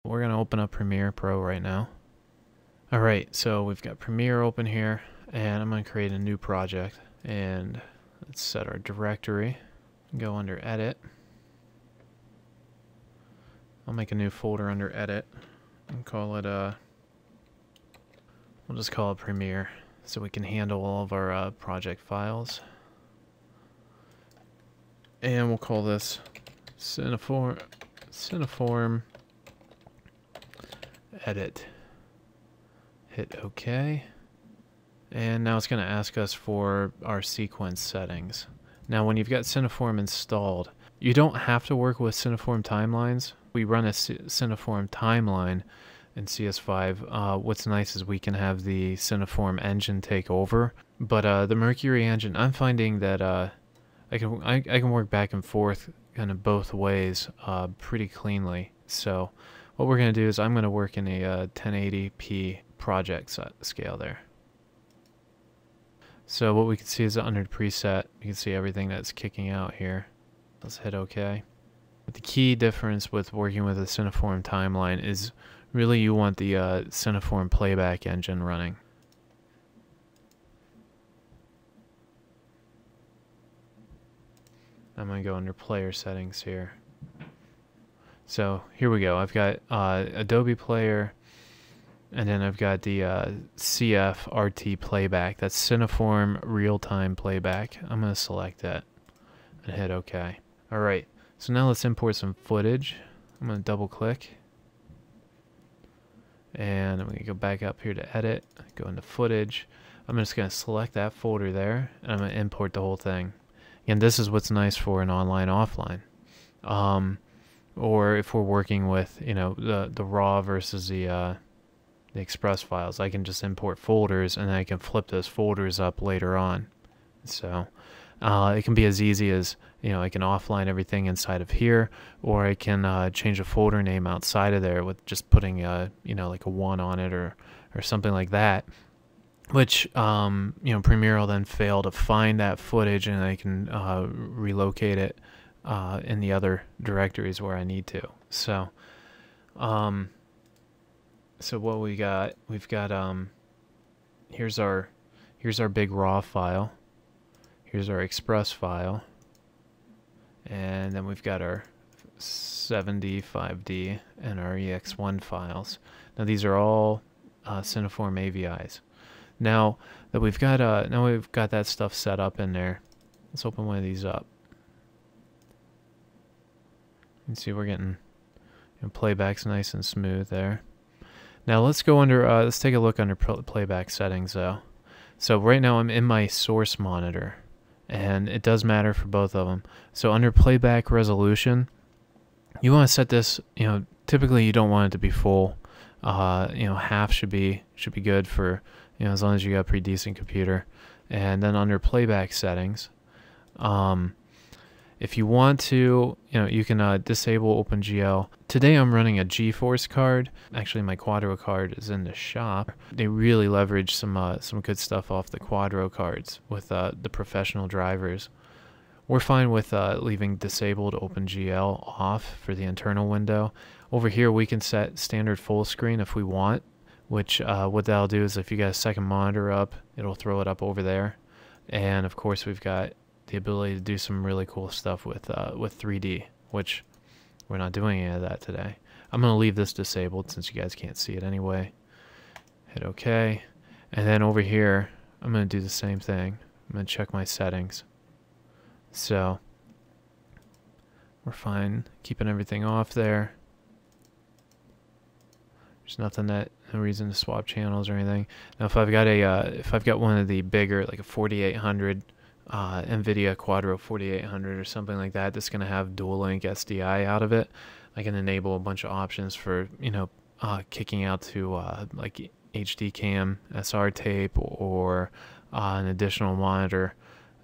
We're going to open up Premiere Pro right now. Alright, so we've got Premiere open here, and I'm going to create a new project. And let's set our directory. Go under Edit. I'll make a new folder under Edit and call it, we'll just call it Premiere so we can handle all of our project files. And we'll call this Cineform Edit. Hit OK. And now it's going to ask us for our sequence settings. Now when you've got Cineform installed, you don't have to work with Cineform timelines. We run a Cineform timeline in CS5. What's nice is we can have the Cineform engine take over. But the Mercury engine, I'm finding that I can work back and forth kind of both ways pretty cleanly. So what we're going to do is I'm going to work in a 1080p project scale there. So what we can see is under the preset, you can see everything that's kicking out here. Let's hit OK. But the key difference with working with a Cineform timeline is really you want the Cineform playback engine running. I'm going to go under player settings here. So here we go. I've got Adobe Player, and then I've got the CF-RT playback. That's Cineform real-time playback. I'm going to select that and hit OK. Alright, so now let's import some footage. I'm going to double click. And I'm going to go back up here to Edit, go into Footage. I'm just going to select that folder there, and I'm going to import the whole thing. And this is what's nice for an online offline. Or if we're working with, you know, the RAW versus the Express files, I can just import folders and then I can flip those folders up later on. So it can be as easy as, you know, I can offline everything inside of here, or I can change a folder name outside of there with just putting you know, like a 1 on it or something like that. Which, you know, Premiere will then fail to find that footage, and I can relocate it in the other directories where I need to. So, so what we've got, here's our big RAW file, here's our Express file, and then we've got our 7D, 5D, and our EX1 files. Now these are all Cineform AVIs. Now that we've got that stuff set up in there, let's open one of these up. You can see we're getting, you know, playback's nice and smooth there. Now let's go under, let's take a look under playback settings though. So right now I'm in my source monitor, and it does matter for both of them. So under playback resolution, you want to set this, you know, typically you don't want it to be full. You know, half should be good for, you know, as long as you got a pretty decent computer. And then under playback settings, if you want to, you know, you can disable OpenGL. Today I'm running a GeForce card. Actually, my Quadro card is in the shop. They really leverage some good stuff off the Quadro cards with the professional drivers. We're fine with leaving disabled OpenGL off for the internal window. Over here we can set standard full screen if we want, which what that'll do is if you got a second monitor up, it'll throw it up over there. And of course we've got the ability to do some really cool stuff with 3D, which we're not doing any of that today. I'm going to leave this disabled since you guys can't see it anyway. Hit OK. And then over here, I'm going to do the same thing. I'm going to check my settings. So we're fine keeping everything off there. There's no reason to swap channels or anything. Now if I've got one of the bigger, like a 4800 NVIDIA Quadro 4800 or something like that, that's going to have dual link SDI out of it, I can enable a bunch of options for, you know, kicking out to like HD cam SR tape or an additional monitor,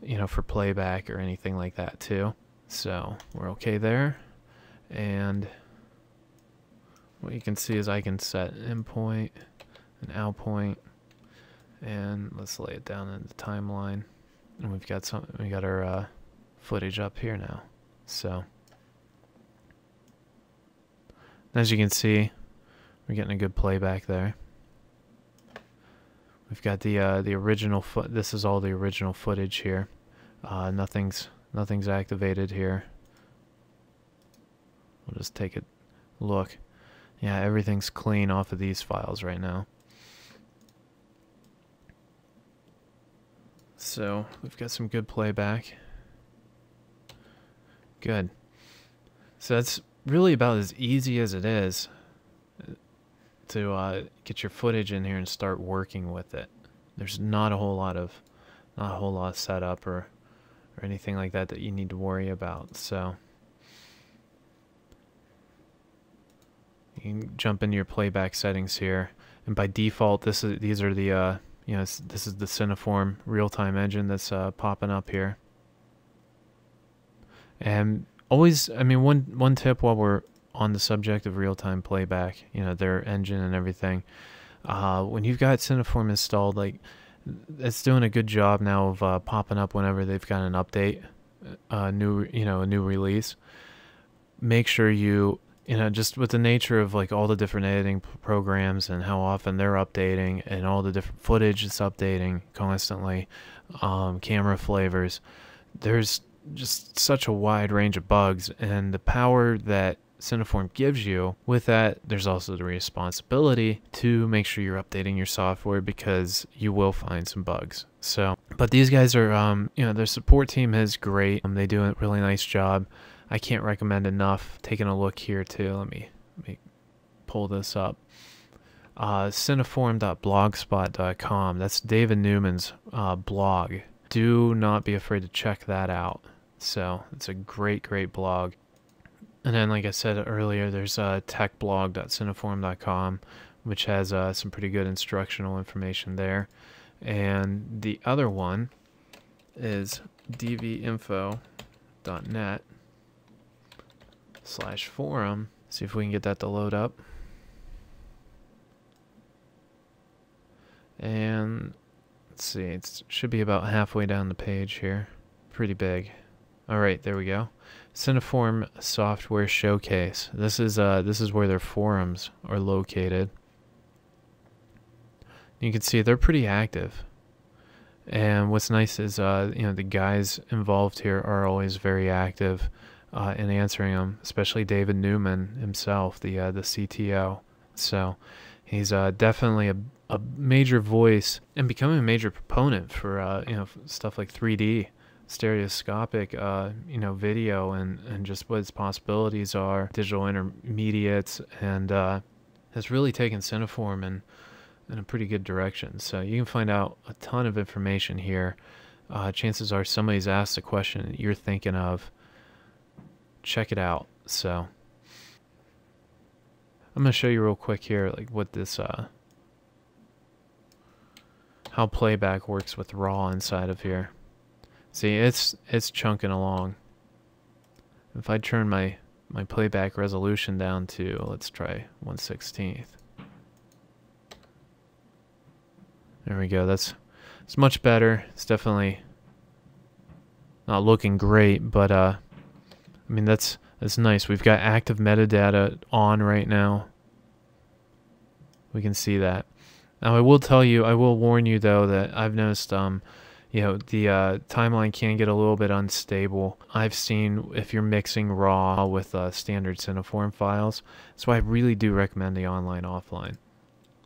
you know, for playback or anything like that too. So we're okay there. And what you can see is I can set an in point, an out point, and let's lay it down in the timeline. And we got our footage up here now. So as you can see, We're getting a good playback there. We've got the original this is all the original footage here. Nothing's activated here. We'll just take a look. Yeah, everything's clean off of these files right now. So we've got some good playback. Good. So that's really about as easy as it is to get your footage in here and start working with it. There's not a whole lot of setup or anything like that you need to worry about. So you can jump into your playback settings here, and by default, these are the this is the Cineform real-time engine that's popping up here. And always, I mean, one tip while we're on the subject of real-time playback, their engine and everything, when you've got Cineform installed, like, it's doing a good job now of popping up whenever they've got an update, a new release. Make sure just with the nature of like all the different editing programs and how often they're updating and all the different footage it's updating constantly, camera flavors, there's just such a wide range of bugs, and the power that Cineform gives you with that, there's also the responsibility to make sure you're updating your software, because you will find some bugs. So, but these guys are, their support team is great. They do a really nice job. I can't recommend enough taking a look here too. Let me pull this up. Cineform.blogspot.com. That's David Newman's blog. Do not be afraid to check that out. So it's a great blog. And then, like I said earlier, there's techblog.cineform.com, which has some pretty good instructional information there. And the other one is dvinfo.net/forum. See if we can get that to load up. And let's see, it should be about halfway down the page here. Pretty big. All right, there we go. Cineform Software Showcase. This is where their forums are located. You can see they're pretty active. And what's nice is the guys involved here are always very active in answering them, especially David Newman himself, the CTO. So he's definitely a major voice and becoming a major proponent for stuff like 3D. Stereoscopic video and just what its possibilities are, digital intermediates, and has really taken Cineform in a pretty good direction. So you can find out a ton of information here. Chances are somebody's asked a question that you're thinking of. Check it out. So I'm gonna show you real quick here, like what this how playback works with RAW inside of here. See, it's chunking along. If I turn my playback resolution down to, let's try 1/16. There we go. It's much better. It's definitely not looking great, but I mean that's nice. We've got active metadata on right now. We can see that. Now I will warn you though that I've noticed the timeline can get a little bit unstable. I've seen if you're mixing RAW with standard Cineform files. That's why I really do recommend the online offline.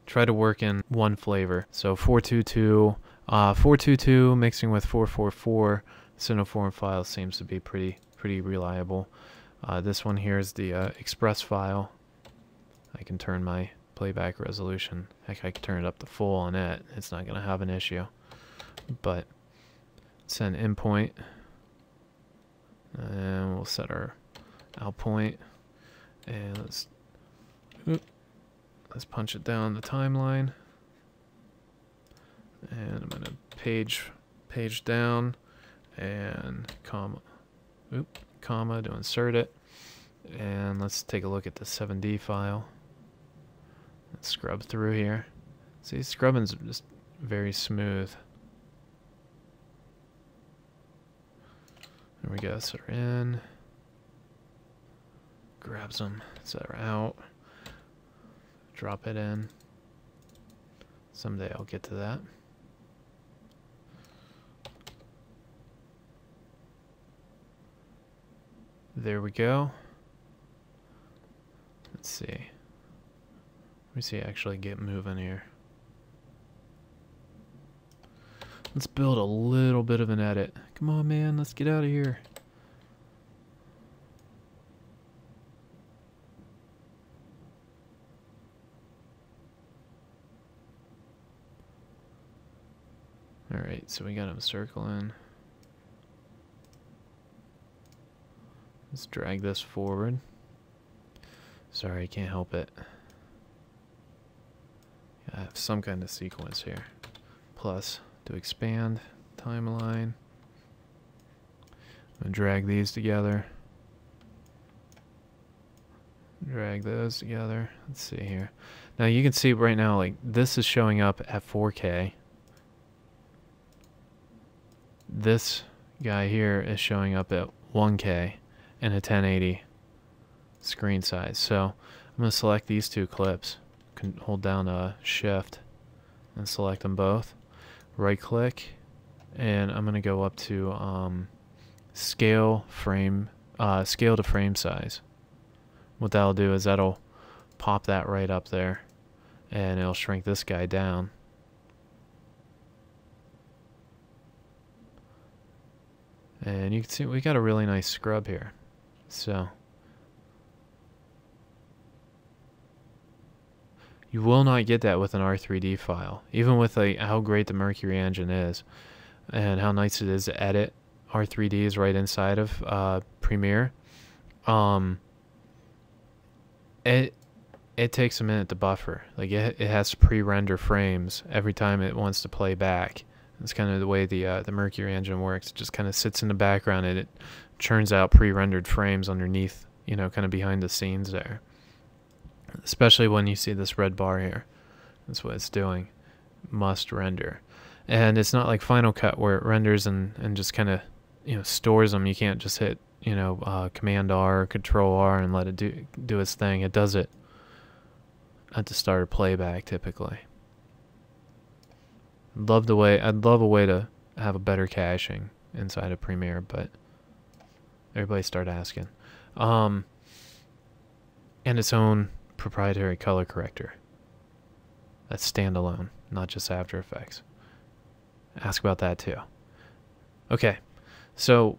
Try to work in one flavor. So 422 mixing with 444 Cineform file seems to be pretty reliable. This one here is the Express file. I can turn my playback resolution. Heck, I can turn it up to full on it. It's not going to have an issue. But send in point, and we'll set our out point, and let's punch it down the timeline, and I'm gonna page down and comma to insert it, and let's take a look at the 7D file. Let's scrub through here. See, scrubbing's just very smooth. There we go, set her in, grabs them, set her out, drop it in. Someday I'll get to that. There we go. Let's see. Let me see actually get moving here. Let's build a little bit of an edit. Come on, man, let's get out of here. Alright, so we got him circling. Let's drag this forward. Sorry, I can't help it. I have some kind of sequence here. Plus, to expand timeline, I'm gonna drag these together. Drag those together. Let's see here. Now you can see right now, like, this is showing up at 4K. This guy here is showing up at 1K and a 1080 screen size. So I'm going to select these two clips. Can hold down Shift and select them both. Right click, and I'm going to go up to scale to frame size. What that'll do is that'll pop that right up there, and it'll shrink this guy down. And you can see we got a really nice scrub here. So you will not get that with an R3D file, even with how great the Mercury engine is and how nice it is to edit R3Ds right inside of Premiere. It takes a minute to buffer. Like it has to pre-render frames every time it wants to play back. That's kind of the way the Mercury engine works. It just kind of sits in the background and it churns out pre-rendered frames underneath, you know, kind of behind the scenes there. Especially when you see this red bar here. That's what it's doing. Must render. And it's not like Final Cut where it renders and just kind of, you know, stores them. You can't just hit, you know, Command R or Control R and let it do its thing. It does it at the start of playback typically. I'd love a way to have a better caching inside of Premiere, but everybody start asking. And its own proprietary color corrector. That's standalone, not just After Effects. Ask about that too. Okay, so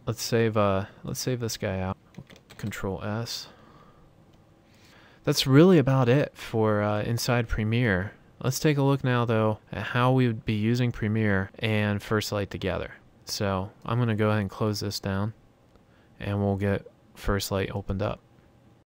let's save this guy out. Control S. That's really about it for inside Premiere. Let's take a look now, though, at how we would be using Premiere and First Light together. So I'm going to go ahead and close this down, and we'll get First Light opened up.